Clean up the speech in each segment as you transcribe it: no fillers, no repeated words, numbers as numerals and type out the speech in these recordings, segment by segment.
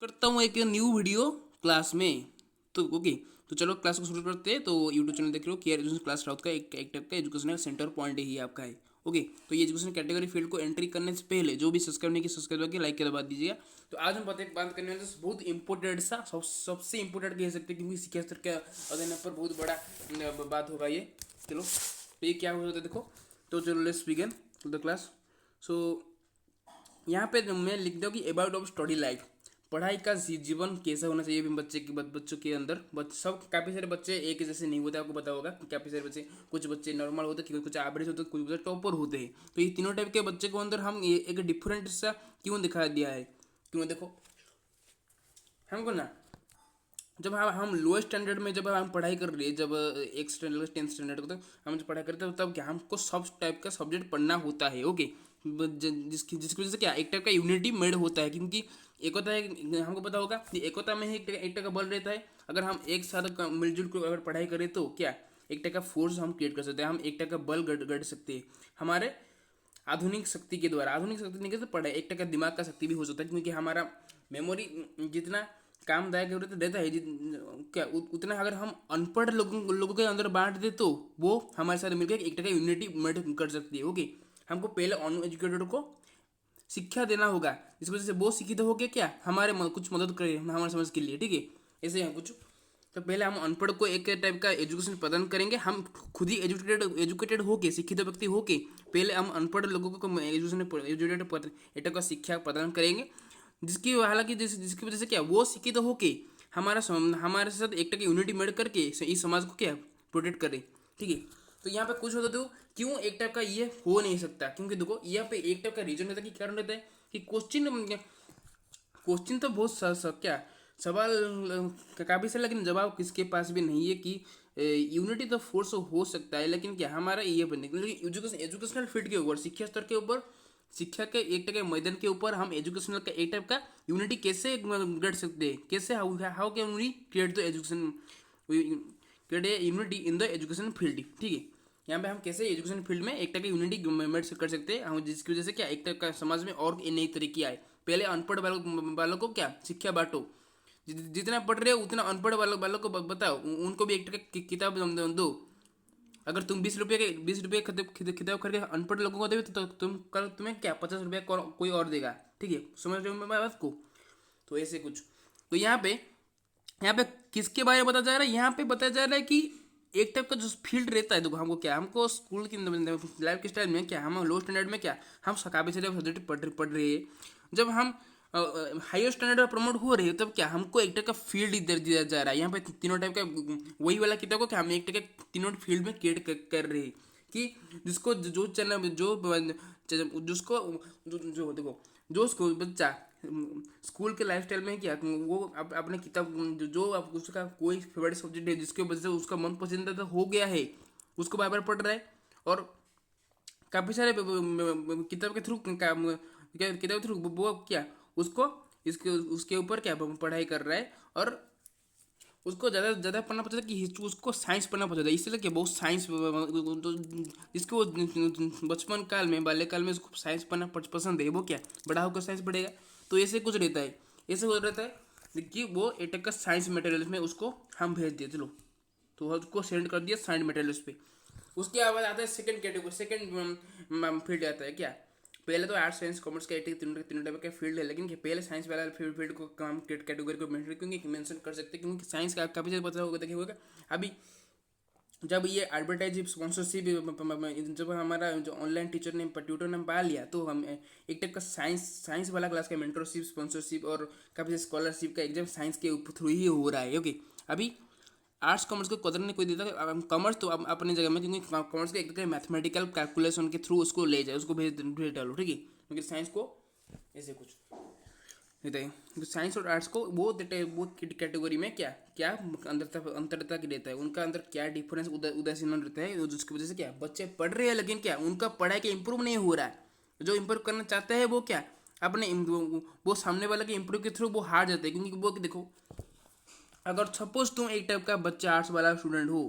करता हूँ एक न्यू वीडियो क्लास में। तो ओके, तो चलो क्लास को शुरू करते हैं। तो यूट्यूब चैनल देख रहे हो केयर एजुकेशन क्लास राउत का एक टाइप का एजुकेशनल सेंटर पॉइंट ही आपका है। ओके, तो ये एजुकेशन कैटेगरी फील्ड को एंट्री करने से पहले जो भी सब्सक्राइब नहीं किया सब्सक्राइब करके लाइक के दबा दीजिएगा। तो आज हम बात करने वाले बहुत इंपॉर्टेंट सा सबसे इंपॉर्टेंट कह सकते हैं, क्योंकि शिक्षा स्तर के अध्ययन पर बहुत बड़ा बात होगा ये। चलो, तो ये क्या हो जाता है देखो। तो चलो लेट्स बिगिन द क्लास। सो यहाँ पे मैं लिख दूँ कि अबाउट ऑफ स्टडी लाइफ, पढ़ाई का जीवन कैसा होना चाहिए बच्चों के अंदर। सब काफ़ी सारे बच्चे एक जैसे नहीं होते, आपको पता होगा। काफ़ी सारे बच्चे, कुछ बच्चे नॉर्मल होते हैं, कुछ एवरेज होते हैं, कुछ बच्चे टॉपर होते हैं। तो ये तीनों टाइप के बच्चे को अंदर हम एक डिफरेंट सा क्यों दिखा दिया है, क्यों देखो हमको ना, जब हम लोअर स्टैंडर्ड में जब हम पढ़ाई कर रहे हैं, जब एक स्टैंडर्ड 10th स्टैंडर्ड को, तक हम जब पढ़ाई करते हैं तब क्या हमको सब टाइप का सब्जेक्ट पढ़ना होता है। ओके, जिसकी वजह से क्या एक टाइप का यूनिटी मेड होता है, क्योंकि एक होता है, हमको पता होगा कि एकता में ही एक टाइप का बल रहता है। अगर हम एक साथ मिलजुल कर अगर पढ़ाई करें तो क्या एक टाइप का फोर्स हम क्रिएट कर सकते हैं, हम एक टाइप का बल गढ़ सकते हैं हमारे आधुनिक शक्ति के द्वारा। आधुनिक शक्ति नहीं कहते, पढ़ाई एक टका दिमाग का शक्ति भी हो सकता है, क्योंकि हमारा मेमोरी जितना कामदायक रहता है क्या उतना अगर हम अनपढ़ लोगों के अंदर बांट दे तो वो हमारे साथ मिलकर एक टका यूनिटी मेड कर सकती है। ओके, हमको पहले अनएजुकेटेड को शिक्षा देना होगा, जिस वजह से वो शिक्षित हो के क्या हमारे कुछ मदद करे हमारे समाज के लिए। ठीक है, ऐसे ही कुछ। तो पहले हम अनपढ़ को एक टाइप का एजुकेशन प्रदान करेंगे, हम खुद ही एजुकेटेड होके शिक्षित व्यक्ति होके पहले हम अनपढ़ लोगों को एजुकेटेड एक टाइप का शिक्षा प्रदान करेंगे, जिसकी हालांकि जिसकी वजह से क्या वो शिक्षित होके हमारे साथ एक टाइप की यूनिटी मेड करके इस समाज को क्या प्रोटेक्ट करें। ठीक है, तो यहाँ पे कुछ होता तो क्यों एक टाइप का ये हो नहीं सकता, क्योंकि देखो यहाँ पे एक टाइप का रीजन रहता है कि कारण रहता है कि क्वेश्चन तो बहुत क्या सवाल काफ़ी सारे, लेकिन जवाब किसके पास भी नहीं है कि यूनिटी तो फोर्स हो सकता है, लेकिन क्या हमारा ये बनने लेकिन एजुकेशनल फील्ड के ऊपर, शिक्षा स्तर के ऊपर, शिक्षा के एक टाइप के मैदान के ऊपर हम एजुकेशनल का एक टाइप का यूनिटी कैसे गढ़ सकते हैं, कैसे how can we create the education create a unity in the education field. ठीक है, यहाँ पे हम कैसे एजुकेशन फील्ड में एक टाइप की यूनिटी मेड कर सकते हैं हम, जिसकी वजह से क्या एक टाइप का समाज में और नई तरीके आए। पहले अनपढ़ वालों को क्या शिक्षा बांटो, जितना पढ़ रहे हो उतना अनपढ़ वालों को बताओ, उनको भी एक टाइप की किताब दो। अगर तुम 20 रुपये किताब खरीद के अनपढ़ लोगों को देवे तो तुम कल तुम्हें क्या 50 रुपये कोई और देगा। ठीक है, समझ रहे हो मैं बात को। तो ऐसे कुछ। तो यहाँ पे किसके बारे में बताया जा रहा है, यहाँ पे बताया जा रहा है कि एक टाइप का जो फील्ड रहता है, देखो हमको क्या, हमको स्कूल की लाइफ के स्टाइल में क्या, हम लो स्टैंडर्ड में क्या हम काफ़ी सारे सब्जेक्ट पढ़ रहे हैं। जब हम हायर स्टैंडर्ड पर प्रमोट हो रहे हो तब क्या हमको एक टाइप का फील्ड इधर दिया जा रहा है। यहाँ पे तीनों टाइप का वही वाला किताब को क्या हम एक टाइप का तीनों फील्ड में क्रिएट कर रहे हैं, कि जिसको जो चैनल जिसको जो देखो जो स्कूल बच्चा स्कूल के लाइफ स्टाइल में क्या वो अपने किताब जो उसका कोई फेवरेट सब्जेक्ट है जिसके वजह से उसका मन पसंदीदा हो गया है, उसको बार बार पढ़ रहा है। और काफ़ी सारे किताब के थ्रू किताब के थ्रू वो क्या उसको इसके उसके ऊपर क्या पढ़ाई कर रहा है। और उसको ज़्यादा ज़्यादा पढ़ना पड़ता है कि उसको साइंस पढ़ना पड़ता है, इसलिए कि बहुत साइंस तो जिसको बचपन काल में बाल्यकाल में उसको साइंस पढ़ना पसंद है, वो क्या बड़ा होकर साइंस पढ़ेगा। तो ऐसे कुछ रहता है, ऐसे हो रहता है कि वो एक का साइंस मटेरियल्स में उसको हम भेज दिए, चलो तो उसको सेंड कर दिया साइंस मटेरियल्स पे। उसके बाद आता है सेकंड कैटेगरी, सेकंड फील्ड आता है क्या। पहले तो आर्ट्स साइंस कॉमर्स का तीनों टाइप का फील्ड है, लेकिन पहले साइंस वाला फील्ड को हम कैटेगरी को मेंशन कर सकते हैं, क्योंकि साइंस का काफ़ी ज़्यादा पता होगा देखिए होगा। अभी जब ये एडवर्टाइज स्पॉन्सरशिप जब हमारा जो ऑनलाइन टीचर ने ट्यूटर ने पा लिया, तो हम एक टाइप का साइंस वाला क्लास का मेंटरशिप स्पॉन्सरशिप और काफ़ी स्कॉलरशिप का एग्जाम साइंस के थ्रू ही हो रहा है। ओके, अभी आर्ट्स कॉमर्स को कदर नहीं कोई देता, कॉमर्स तो अपनी जगह में, क्योंकि कॉमर्स के एक मैथमेटिकल कैलकुलेशन के थ्रू उसको ले जाए, उसको भेज डालो। ठीक है, क्योंकि साइंस को ऐसे कुछ बताइए, तो साइंस और आर्ट्स को वो कैटेगरी में क्या क्या अंतरता की रहता है, उनका अंदर क्या डिफरेंस उदासीन रहता है, जिसकी वजह से क्या बच्चे पढ़ रहे हैं लेकिन क्या उनका पढ़ाई के इम्प्रूव नहीं हो रहा है। जो इम्प्रूव करना चाहते हैं वो क्या अपने वो सामने वाले के इम्प्रूव के थ्रू वो हार जाते हैं, क्योंकि वो देखो अगर सपोज तुम एक टाइप का बच्चा आर्ट्स वाला स्टूडेंट हो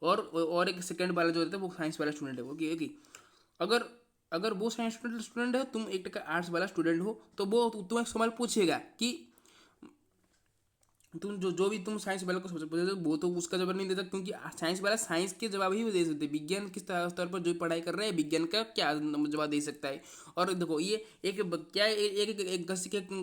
और एक सेकंड वाला जो रहता है वो साइंस वाला स्टूडेंट है। ओके ओके, अगर अगर वो साइंस स्टूडेंट है, तुम एक टाइप का आर्ट्स वाला स्टूडेंट हो, तो वो तुम्हें सवाल पूछेगा कि तुम जो भी तुम साइंस वाला को सोच पूछे तो वो तो उसका जवाब नहीं देता, क्योंकि साइंस वाला साइंस के जवाब ही दे सकते हैं। विज्ञान किस स्तर पर जो पढ़ाई कर रहे हैं विज्ञान का क्या जवाब दे सकता है। और देखो ये क्या एक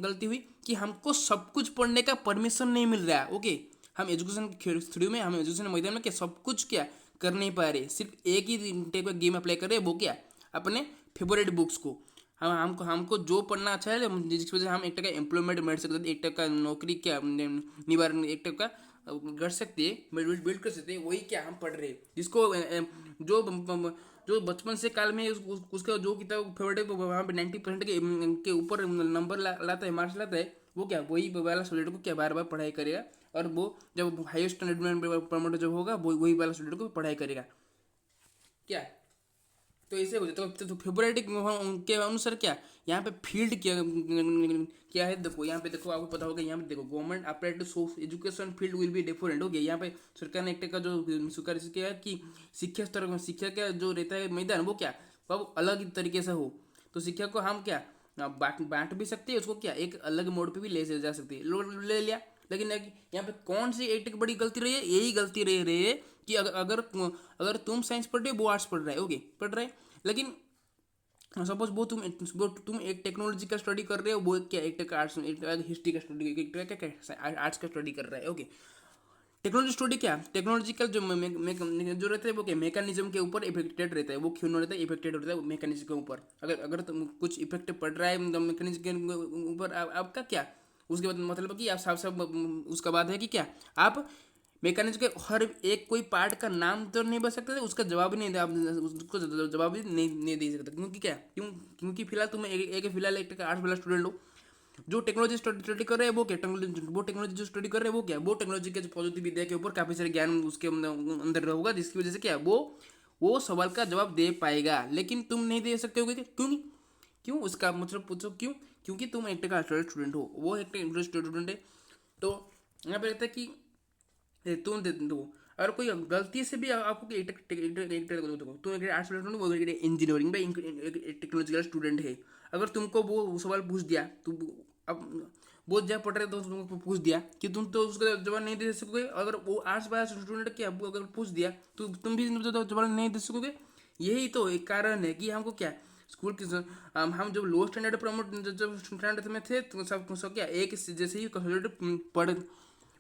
गलती हुई कि हमको सब कुछ पढ़ने का परमिशन नहीं मिल रहा है। ओके, हम एजुकेशन थ्रू में, हम एजुकेशन मैदान में क्या सब कुछ क्या कर नहीं पा रहे, सिर्फ एक ही टाइप का गेम अप्लाई कर रहे हैं, वो क्या अपने फेवरेट बुक्स को। हमको जो पढ़ना अच्छा है जिसकी वजह से हम एक टाइप का एम्प्लॉयमेंट मिल सकते हैं, एक टाइप का नौकरी क्या निवारण एक टाइप का कर सकते हैं, बिल्ड कर सकते हैं, वही क्या हम पढ़ रहे हैं। जिसको जो बचपन से काल में उसका जो किताब फेवरेट है वहाँ पे 90% के ऊपर नंबर लाता है, मार्क्स लाता है, वो क्या वही वाला सब्जेक्ट को क्या बार बार पढ़ाई करेगा। और वो जब हाईएस्ट स्टैंडर्ड में प्रमोट जब होगा वही वाला सब्जेक्ट को पढ़ाई करेगा क्या। तो ऐसे हो जाता है। तो फेवरेट के अनुसार क्या यहाँ पे फील्ड क्या है, देखो यहाँ पे देखो आपको पता होगा, यहाँ पे देखो government applied to education field will be different हो गया। यहाँ पे सरकार ने एक का जो स्वीकार किया है कि शिक्षा स्तर में शिक्षा का जो रहता है मैदान वो क्या वो अलग तरीके से हो। तो शिक्षा को हम क्या बांट भी सकते हैं, उसको क्या एक अलग मोड पे भी ले जा सकते हैं, ले लिया। लेकिन यहाँ पे कौन सी एक बड़ी गलती रही है, यही गलती रही है कि अगर अगर तुम साइंस पढ़ रहे हो वो आर्ट्स पढ़ रहा है, ओके पढ़ रहे हैं, लेकिन सपोज वो तुम एक टेक्नोलॉजी का स्टडी कर रहे हो, वो क्या एक आर्ट्स एक हिस्ट्री का स्टडी एक आर्ट्स का स्टडी कर रहा है। ओके, टेक्नोलॉजी स्टडी क्या टेक्नोलॉजिकल जो जो रहता है वो क्या मैकेनिज्म के ऊपर इफेक्टेड रहता है, वो क्यों रहता है इफेक्टेड रहता है मैकेनिज्म के ऊपर। अगर अगर तुम कुछ इफेक्ट पड़ रहा है मैकेनिज्म के ऊपर आपका क्या उसके बाद मतलब कि आप साफ साफ उसका बात है कि क्या आप मैकेनिज्म के हर एक कोई पार्ट का नाम तो नहीं बता सकते, उसका जवाब नहीं दे आप उसको जवाब भी नहीं दे सकते, क्योंकि क्या क्योंकि फिलहाल तुम फिलहाल एक आर्ट्स वाला स्टूडेंट हो जो टेक्नोलॉजी स्टडी कर रहे हैं, वो क्या टेक्नोलॉजी जो स्टडी कर रहे हैं वो टेक्नोलॉजी के पॉजिटिव विद्या के ऊपर काफ़ी सारे ज्ञान उसके अंदर होगा, जिसकी वजह से क्या वो सवाल का जवाब दे पाएगा। लेकिन तुम नहीं दे सकते हो, क्यों उसका मतलब पूछो क्यों, क्योंकि तुम एक का स्टूडेंट हो, वो एक स्टूडेंट है। तो यहाँ पे रहता है कि तुम दे दो, अगर कोई गलती से भी आपको तुम एक आर्ट्स स्टूडेंट हो, वो इंजीनियरिंग में टेक्नोलॉजिकल स्टूडेंट है, अगर तुमको वो सवाल पूछ दिया तो अब बहुत जब पढ़ रहे तो तुमको पूछ दिया कि तुम तो उसका जवाब नहीं दे सकोगे, अगर वो आर्ट्स वाला स्टूडेंट क्या अगर पूछ दिया तो तुम भी जवाब नहीं दे सकोगे। यही तो एक कारण है कि हमको क्या स्कूल के हम जब लो स्टैंडर्ड प्रमोट जब स्टैंडर्ड में थे तो सब क्या एक जैसे ही पढ़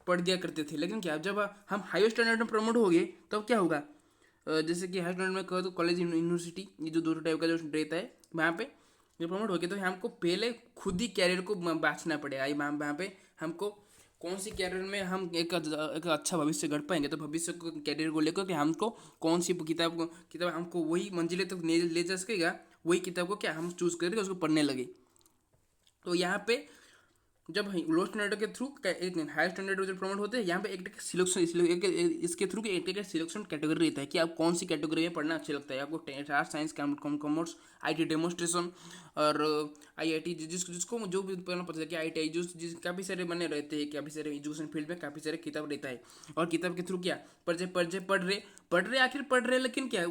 पढ़ दिया करते थे। लेकिन क्या जब हम हाई स्टैंडर्ड में प्रमोट हो गए तब क्या होगा, जैसे कि हाई स्टैंडर्ड में कहो तो कॉलेज यूनिवर्सिटी ये जो दो टाइप का जो रहता है वहाँ पे जब प्रमोट हो गया तो हमको पहले खुद ही कैरियर को बांचना पड़ेगा। वहाँ पे हमको कौन सी कैरियर में हम एक अच्छा भविष्य गढ़ पाएंगे, तो भविष्य को कैरियर को लेकर कि हमको कौन सी किताब हमको वही मंजिले तक ले जा सकेगा, वही किताब को क्या हम चूज करके उसको पढ़ने लगे। तो यहाँ पे जब लो स्टैंडर्ड के थ्रू एक हाई स्टैंडर्ड जो प्रमोट होते हैं, यहाँ पे एक सिलेक्शन इसके थ्रू एक सिलेक्शन कैटेगरी रहता है कि आप कौन सी कैटेगरी में पढ़ना अच्छा लगता है आपको, arts science commerce IT demonstration और आईआईटी जिसको जो भी पता है कि आईटीआई काफ़ी सारे बने रहते हैं, काफ़ी सारे एजुकेशन फील्ड में काफ़ी सारे किताब रहता है। और किताब के थ्रू क्या पढ़ रहे आखिर पढ़ रहे, लेकिन क्या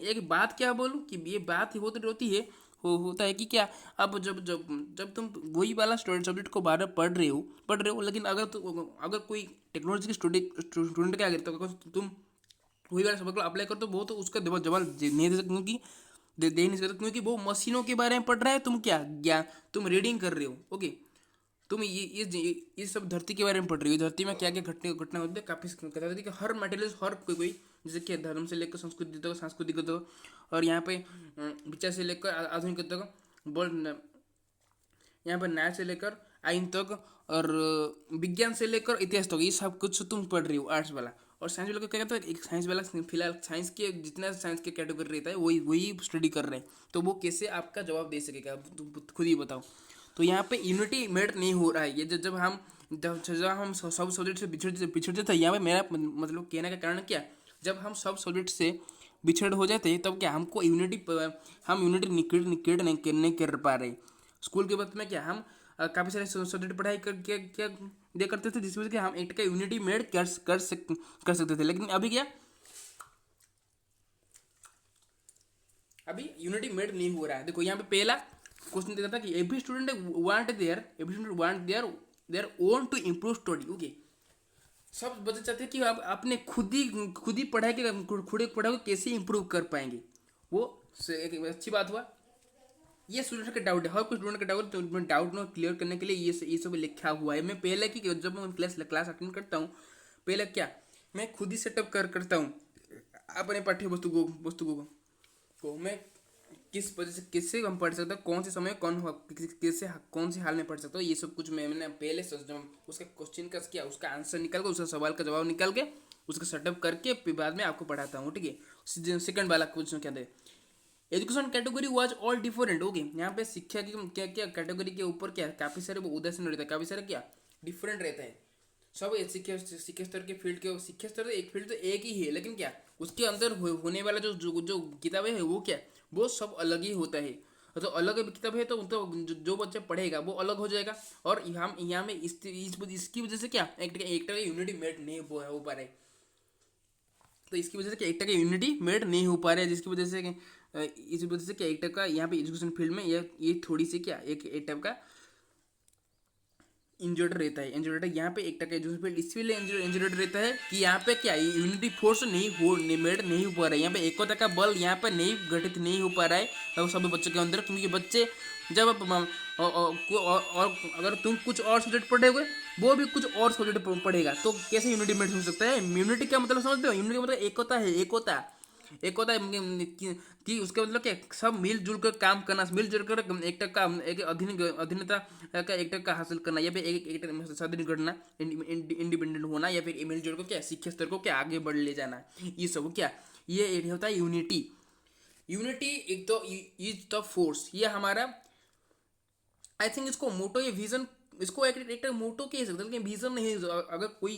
एक बात क्या बोलूँ कि ये बात होती है होता है कि क्या अब जब तुम वही वाला सब्जेक्ट को बार बार पढ़ रहे हो, लेकिन अगर कोई टेक्नोलॉजी के स्टूडेंट क्या करता है, अगर तुम वही वाला सब्जेक्ट को अप्लाई कर तो वो तो उसका जवाब नहीं दे सकते, क्योंकि दे नहीं सकते, क्योंकि वो मशीनों के बारे में पढ़ रहा है, तुम क्या तुम रीडिंग कर रहे हो। ओके, तुम ये सब धरती के बारे में पढ़ रही हो, धरती में क्या क्या घटना होती है, काफ़ी कहता है कि हर मटेरियल हर कोई जैसे कि धर्म से लेकर संस्कृति तक सांस्कृतिक तक, और यहाँ पे विचार से लेकर आधुनिक तक, बोल यहाँ पर न्याय से लेकर आइन तक, और विज्ञान से लेकर इतिहास तक, ये सब कुछ तुम पढ़ रही हो आर्ट्स वाला। और साइंस वाला क्या कहता है, एक साइंस वाला फिलहाल साइंस के जितना साइंस के कैटेगरी रहता है वही स्टडी कर रहे हैं, तो वो कैसे आपका जवाब दे सकेगा तुम खुद ही बताओ। तो यहाँ पे यूनिटी मेट नहीं हो रहा है। ये जब हम सब सब्जेक्ट से बिछड़ते थे, यहाँ पे मेरा मतलब कहने का कारण क्या, जब हम सब सब्जेक्ट से बिछड़ हो जाते तब क्या हम यूनिटी नहीं कर पा रहे। स्कूल के वक्त में क्या हम काफ़ी सारे सब्जेक्ट पढ़ाई क्या दे करते थे, जिसकी वजह से हम एक का यूनिटी मेड कर सकते थे। लेकिन अभी यूनिटी मेड नहीं हो रहा है। देखो यहाँ पे पहला क्वेश्चन देता था कि every student want their own to improve study. Okay, सब बच्चे चाहते हैं कि आप अपने खुद ही पढ़ाई के खुद पढ़ाई को कैसे इंप्रूव कर पाएंगे। वो एक अच्छी बात हुआ। ये स्टूडेंट का डाउट है, हर कोई स्टूडेंट का डाउट, तो डाउट नो क्लियर करने के लिए ये सब लिखा हुआ है। मैं पहले की जब मैं क्लास अटेंड करता हूँ, पहले क्या मैं खुद ही सेटअप करता हूँ अपने पाठ्य वस्तु को मैं किस वजह से किससे हम पढ़ सकता हूँ, कौन से समय कैसे कौन से हाल में पढ़ सकता हूँ, ये सब कुछ मैंने पहले सोचता हूँ। उसका क्वेश्चन का क्या उसका आंसर निकाल के, उसका सवाल का जवाब निकाल के, उसका सेटअप करके फिर बाद में आपको पढ़ाता हूँ। ठीक है, सेकंड वाला क्वेश्चन क्या था, education category was all different. Okay, यहाँ पे शिक्षा की क्या क्या कैटेगरी के ऊपर क्या काफी सारे उदासीन रहता है, काफी सारे क्या डिफरेंट रहता है। सब शिक्षा स्तर के फील्ड के शिक्षा स्तर तो एक फील्ड तो एक ही है, लेकिन क्या उसके अंदर होने वाला जो किताबें है वो क्या वो सब अलग ही होता है। तो अलग किताब है तो जो बच्चा पढ़ेगा वो अलग हो जाएगा। और हम यहाँ में इसकी वजह से क्या एक तरह यूनिटी मेट नहीं हो पा रहा है। तो इसकी वजह से क्या एक टाइप का यूनिटी मेड नहीं हो पा रहा है, जिसकी वजह से इस वजह से क्या एक टाइप का यहाँ पे एजुकेशन फील्ड में ये थोड़ी सी क्या एक टाइप का इंजर्ड रहता है। इंजर्ड यहाँ पे एक टाइप का एजुकेशन फील्ड इसलिए इंजर्ड रहता है कि यहाँ पे क्या यूनिटी फोर्स मेड नहीं हो पा रहा है। यहाँ पे एकता का बल यहाँ पे नहीं गठित नहीं हो पा रहा है तो सभी बच्चों के अंदर, क्योंकि बच्चे जब और अगर तुम कुछ और सब्जेक्ट पढ़ोगे वो भी कुछ और सब्जेक्ट पढ़ेगा तो कैसे यूनिटी मेट हो सकता है। यूनिटी का मतलब समझते हो, यूनिटी का मतलब एकता है, एक होता है कि उसका मतलब क्या सब मिलजुल कर काम करना, मिलजुल कर एक तक का एक अधीनता का एक तक का हासिल करना, या फिर एक स्वाधीन करना, इंडिपेंडेंट होना, या फिर मिलजुल कर क्या शिक्षा स्तर को क्या आगे बढ़ ले जाना, ये सब क्या ये होता है यूनिटी। यूनिटी एक तो इज द फोर्स, ये हमारा आई थिंक इसको मोटो या विजन, इसको एक मोटो कह सकते हैं लेकिन विजन नहीं। अगर कोई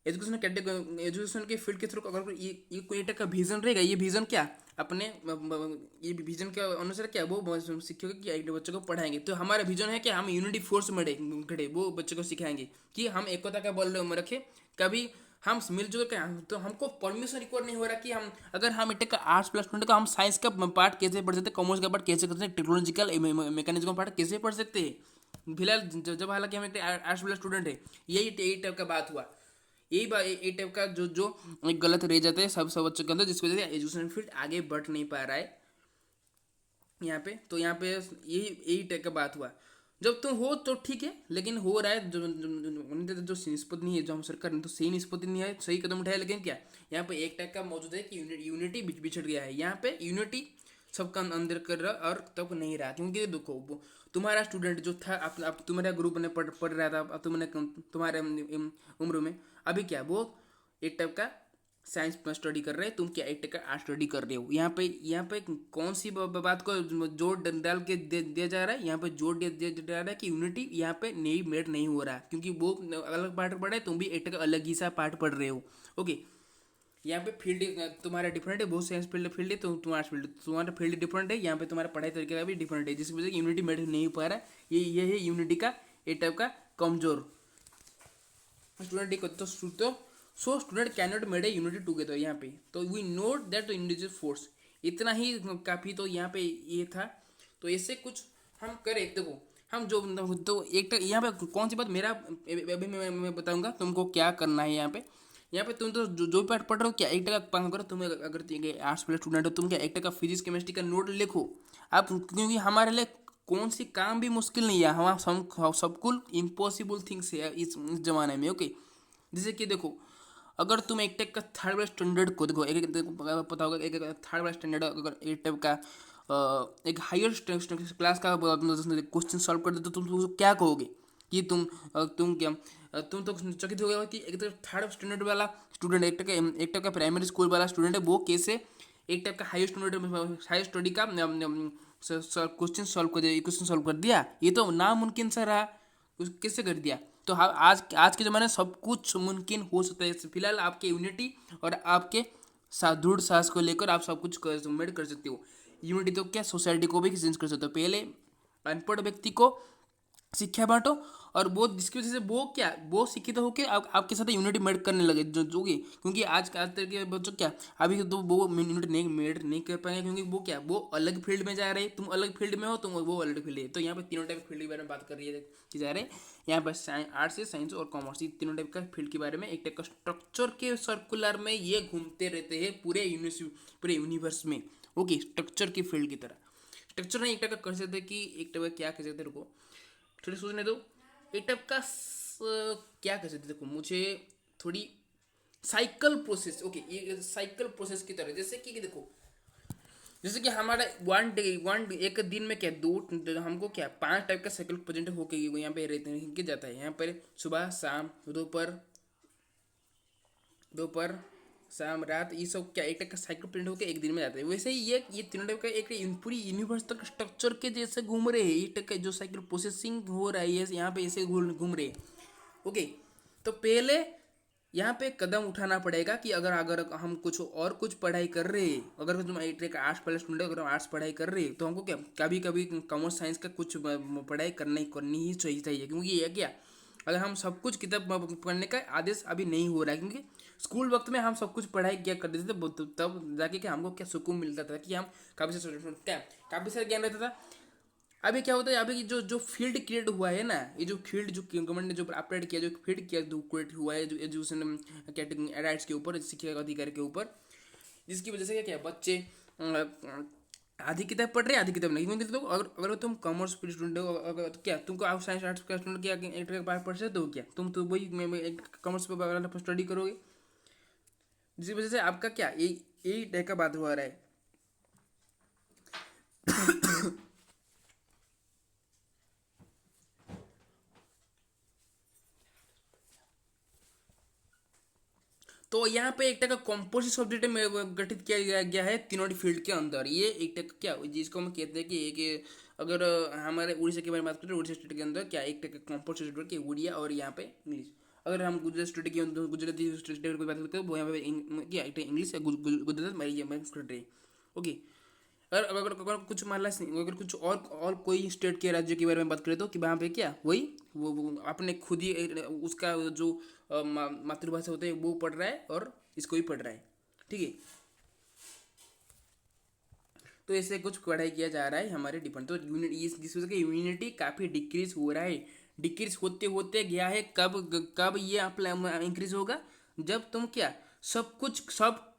एजुकेशन के फील्ड के थ्रू अगर ये कोई एक का विजन रहेगा, ये विजन क्या अपने ये विजन के अनुसार क्या वो शिक्षक क्या एक बच्चों को पढ़ाएंगे। तो हमारा विजन है कि हम यूनिटी फोर्स में खड़े वो बच्चों को सिखाएंगे कि हम एकता का बल रखें, कभी हम मिलजुल के। तो हमको परमिशन रिक्वायर नहीं हो रहा कि हम अगर हम एक का आर्ट्स प्लस स्टूडेंट का हम साइंस का पार्ट कैसे पढ़ सकते हैं, कॉमर्स का पार्ट कैसे कर सकते हैं, टेक्नोलॉजिकल मैकेनिज्म का पार्ट कैसे पढ़ सकते हैं। फिलहाल जब हालांकि हम एक आर्ट्स प्लस स्टूडेंट है, यही टाइप का बात हुआ। यही टाइप का जो एक गलत रह जाता है सब बच्चों के अंदर, जिसकी वजह से एजुकेशन फील्ड आगे बढ़ नहीं पा रहा है यहाँ पे। तो यहाँ पे यही टाइप का बात हुआ। जब तुम हो तो ठीक है, लेकिन हो रहा है जो निष्पत्ति नहीं है, जो हम सरकार ने तो सही निष्पत्ति नहीं है, सही कदम उठाया, लेकिन क्या यहाँ पे एक टाइप का मौजूद है कि यूनिटी बिछड़ गया है। यहाँ पे यूनिटी सबका अंदर कर रहा और तब नहीं रहा, क्योंकि देखो तुम्हारा स्टूडेंट जो था आप तुम्हारा ग्रुप में पढ़ रहा था, अब तुमने तुम्हारे उम्र में अभी क्या वो एक टाइप का साइंस में स्टडी कर रहे हैं, तुम क्या एक टाइप का आर्ट स्टडी कर रहे हो। यहाँ पे कौन सी बात को जोर डाल के दिया जा रहा है, यहाँ पे जोर दिया जा रहा है कि यूनिटी यहाँ पे नहीं मेट नहीं हो रहा, क्योंकि वो अलग पार्ट पढ़ रहे हैं, तुम भी एक टाइप का अलग ही सा पार्ट पढ़ रहे हो। ओके, यहाँ पे फील्ड तुम्हारा डिफरेंट है, बहुत साइंस फील्ड है, तो तुम्हारा फील्ड डिफरेंट है, यहाँ पे तुम्हारा पढ़ाई तरीके का भी डिफरेंट है, जिसकी वजह से यूनिटी मेट नहीं हो पा रहा है। ये है यूनिटी का एक टाइप का कमजोर स्टूडेंट। तो so student can not made a unity together. यहाँ पे तो we note that individual force, इतना ही काफ़ी। तो यहाँ पे ये था, तो ऐसे कुछ हम करें। देखो हम जो तो एक यहाँ पे कौन सी बात मेरा अभी मैं बताऊंगा तुमको क्या करना है। यहाँ पे तुम तो जो पार्ट पढ़ रहे हो क्या एक टका काम करो, तुम अगर आर्ट्स वाले स्टूडेंट हो तुम क्या एक टका फिजिक्स केमिस्ट्री का नोट लिखो आप, क्योंकि हमारे लिए कौन सी काम भी मुश्किल नहीं है, हम सब कुल इम्पॉसिबल थिंग्स है इस जमाने में। ओके, जैसे कि देखो अगर तुम एक टाइप का थर्ड वाला स्टैंडर्ड को देखो, पता होगा एक थर्ड वाला स्टैंडर्ड अगर एक टाइप का एक हायर क्लास का क्वेश्चन सॉल्व कर दे तो तुम क्या कहोगे कि तुम तो चकित हो गए कि एक तो थर्ड स्टैंडर्ड वाला स्टूडेंट एक टाइप का प्राइमरी स्कूल वाला स्टूडेंट है, वो कैसे एक टाइप का हायर स्टडी का क्वेश्चन सॉल्व कर दिया। ये तो नामुमकिन सा रहा, कैसे कर दिया। तो हाँ, आज के ज़माने में सब कुछ मुमकिन हो सकता है। फिलहाल आपके यूनिटी और आपके दृढ़ साहस को लेकर आप सब कुछ मेड कर सकते हो। यूनिटी तो क्या सोसाइटी को भी चेंज कर सकते हो। पहले अनपढ़ व्यक्ति को शिक्षा बांटो, और वो जिसकी वजह से वो क्या, वो शिक्षित होकर आपके साथ यूनिटी मेड करने लगे, जो कि क्योंकि आज तक के बच्चों क्या, अभी तो वो यूनिटी नहीं मेड नहीं कर पाएंगे, क्योंकि वो क्या, वो अलग फील्ड में जा रहे हैं, तुम अलग फील्ड में हो, तुम वो अलग फील्ड है। तो यहाँ पे तीनों टाइप फील्ड के बारे में बात कर रही है की जा रहे हैं यहाँ पर, आर्ट्स है, साइंस और कॉमर्स, ये तीनों टाइप का फील्ड के बारे में एक टाइप का स्ट्रक्चर के सर्कुलर में ये घूमते रहते हैं पूरे यूनिवर्स में। ओके, स्ट्रक्चर की फील्ड की तरह। स्ट्रक्चर नहीं, एक टाइप का कर सकते हैं कि एक टाइप का क्या कह सकते हैं, रुको थोड़ी सोचने दो। एक टाइप का क्या कह सकते हैं, देखो मुझे थोड़ी साइकिल प्रोसेस, ओके ये साइकिल प्रोसेस की तरह, जैसे कि देखो, जैसे कि हमारा वन एक दिन में क्या दो, हमको क्या 5 टाइप का साइकिल प्रेजेंट होके यहाँ पे रहते हैं कि जाता है, यहाँ पर सुबह शाम दोपहर, दोपहर शाम रात, ये सब क्या एक टाइप का साइकिल प्रिंट होकर एक दिन में जाता है। वैसे ही ये तीनों टाइप का एक पूरी यूनिवर्स तक स्ट्रक्चर के जैसे घूम रहे हैं, ये टाइप का जो साइकिल प्रोसेसिंग हो रहा है ये यहाँ पे ऐसे घूम रहे हैं। ओके, तो पहले यहाँ पे कदम उठाना पड़ेगा कि अगर अगर हम कुछ पढ़ाई कर रहे हैं, अगर तुम एक आर्ट्स वाले स्टूडेंट अगर आर्ट्स पढ़ाई कर रहे हैं, तो हमको क्या कभी कभी कॉमर्स साइंस का कुछ पढ़ाई करनी ही चाहिए, क्योंकि ये क्या, अगर हम सब कुछ किताब पढ़ने का आदेश अभी नहीं हो रहा है, क्योंकि स्कूल वक्त में हम सब कुछ पढ़ाई किया करते थे, तब जाके क्या हमको क्या सुकून मिलता था कि हम काफ़ी सारा ज्ञान रहता था। अभी क्या होता है, अभी की जो जो फील्ड क्रिएट हुआ है ना, ये जो फील्ड जो गवर्नमेंट ने जो अपडेट किया, जो फील्ड किया जो क्रिएट हुआ है, जो एजुकेशन कैटेगरी राइट्स के ऊपर, शिक्षा अधिकार के ऊपर, जिसकी वजह से क्या बच्चे आधी किताब पढ़ रहे हैं आधी किताब नहीं, क्योंकि तो अगर तुम कॉमर्स स्टूडेंट हो, अगर तो क्या तुमको आप साइंस आर्ट्स का स्टूडेंट क्या एक पढ़ सकते हो क्या, तुम तो वही कॉमर्स पे स्टडी करोगे, जिसकी वजह से आपका क्या यही टाइप का बात हो रहा है। तो यहाँ पे एक टाइप का कॉम्पोजिट सब्जेक्ट में गठित किया गया है तीनों फील्ड के अंदर। ये एक टाइप का क्या जिसको हम कहते हैं कि एक अगर हमारे उड़ीसा के बारे में बात करें, उड़ीसा स्टेट के अंदर क्या एक टाइप का कॉम्पोजिट सब्जेक्ट की उड़िया और यहाँ पे इंग्लिश। अगर हम गुजरात स्टेट की गुजराती स्टेट की बात करते हैं, वो यहाँ पे क्या एक इंग्लिश या गुजरात मेरी ओके। अगर कुछ मान ला अगर कुछ और कोई स्टेट के राज्य के बारे में बात करें, तो कि वहाँ पे क्या वही वो अपने खुद ही उसका जो मातृभाषा होता है वो पढ़ रहा है और इसको भी पढ़ रहा है, ठीक है। तो ऐसे कुछ पढ़ाई किया जा रहा है हमारे डिपेंड, तो यूनिट जिस वजह से यूनिटी काफ़ी डिक्रीज हो रहा है, डिक्रीज होते होते गया है। कब ये आप इंक्रीज होगा, जब तुम क्या सब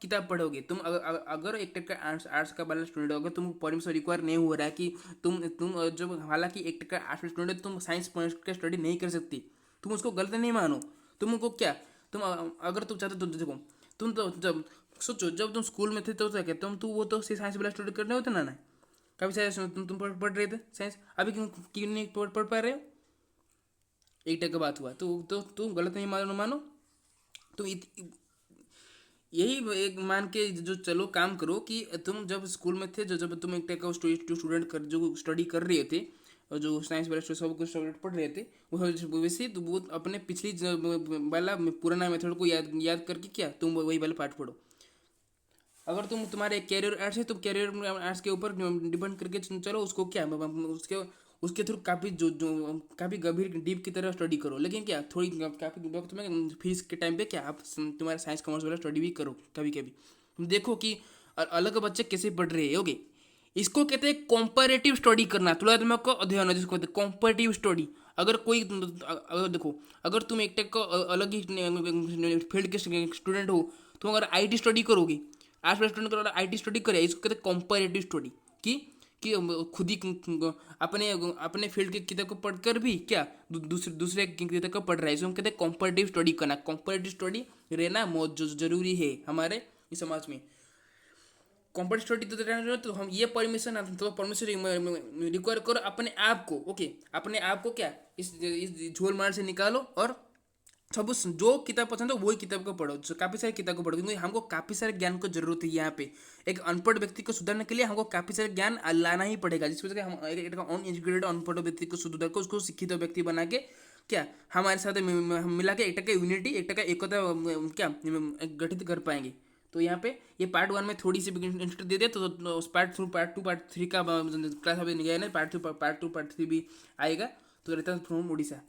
किताब पढ़ोगे। तुम अगर एक टाइप का आर्ट्स आर्ट्स का वाला स्टूडेंट हो, अगर तुम परमिशन रिक्वायर नहीं हो रहा है कि तुम जब हालांकि एक टाइप का आर्ट्स स्टूडेंट है, तुम साइंस का स्टडी नहीं कर सकती, तुम उसको गलत नहीं मानो। तुमको क्या तुम अगर तुम चाहते तो देखो, तुम तो जब सोचो जब तुम स्कूल में थे तो क्या कहते तुम, तू वो तो साइंस वाला स्टडी करने होते ना कभी साइंस तुम पढ़ रहे थे साइंस, अभी क्यों नहीं पढ़ पा रहे हो, एक टाइप का बात हुआ। तो तुम गलत नहीं मानो। तो यही एक मान के जो चलो काम करो कि तुम जब स्कूल में थे, जब तुम एक टाइप का स्टूडेंट कर जो स्टडी कर रहे थे, और जो साइंस वाले सब कुछ स्टूडेंट पढ़ रहे थे, वो वैसे तो वो अपने पिछली वाला पुराना मेथड को याद करके क्या तुम वही वाला पाठ पढ़ो। अगर तुम्हारे कैरियर आर्ट्स है तो कैरियर आर्ट्स के ऊपर डिपेंड करके चलो, उसको क्या उसके उसके थ्रू काफ़ी जो काफ़ी गंभीर डीप की तरह स्टडी करो, लेकिन क्या थोड़ी काफ़ी वक्त में फीस के टाइम पे क्या आप तुम्हारा साइंस कॉमर्स वाला स्टडी भी करो कभी कभी। तुम देखो कि अलग बच्चे कैसे पढ़ रहे हैं। ओके, इसको कहते हैं कॉम्पैरेटिव स्टडी करना, तुलना दिमाग का अध्ययन है, जिसको कहते हैं कॉम्पैरेटिव स्टडी। अगर कोई अगर देखो, अगर तुम एक टाइप का अलग ही फील्ड के स्टूडेंट हो, तुम अगर आईटी स्टडी करोगे, आर्ट्स वाले स्टूडेंट अगर आईटी स्टडी करे, इसको कहते हैं कॉम्पैरेटिव स्टडी। कि कि खुद ही अपने अपने फील्ड की किताब को पढ़कर भी क्या दूसरे की किताब को पढ़ रहा है, इसको हम कहते हैं कॉम्पैरेटिव स्टडी करना। कॉम्पैरेटिव स्टडी रहना बहुत जरूरी है हमारे इस समाज में। कॉम्पैरेटिव स्टडी तो रहना, तो हम ये परमिशन रिक्वायर करो अपने आप को। ओके, अपने आप को क्या इस झोल मार से निकालो और सब जो किताब पसंद है वही किताब को पढ़ो, जो काफ़ी सारी किताब को पढ़ो, क्योंकि हमको काफ़ी सारे ज्ञान को जरूरत है। यहाँ पे एक अनपढ़ व्यक्ति को सुधारने के लिए हमको काफ़ी सारे ज्ञान लाना ही पड़ेगा, जिस वजह से हम एक अनएजुकेटेड अनपढ़ व्यक्ति को सुधार कर उसको शिक्षित व्यक्ति बना के क्या हमारे साथ मिला के एक टका यूनिटी एक टका एकता क्या गठित कर पाएंगे। तो यहाँ पे ये पार्ट 1 में थोड़ी सी इंट्रोडक्शन दे दिया, तो उस पार्ट 2 पार्ट 3 का क्लास अभी नहीं गया है, पार्ट 2 पार्ट 3 भी आएगा। तो रितांश फ्रॉम उड़ीसा।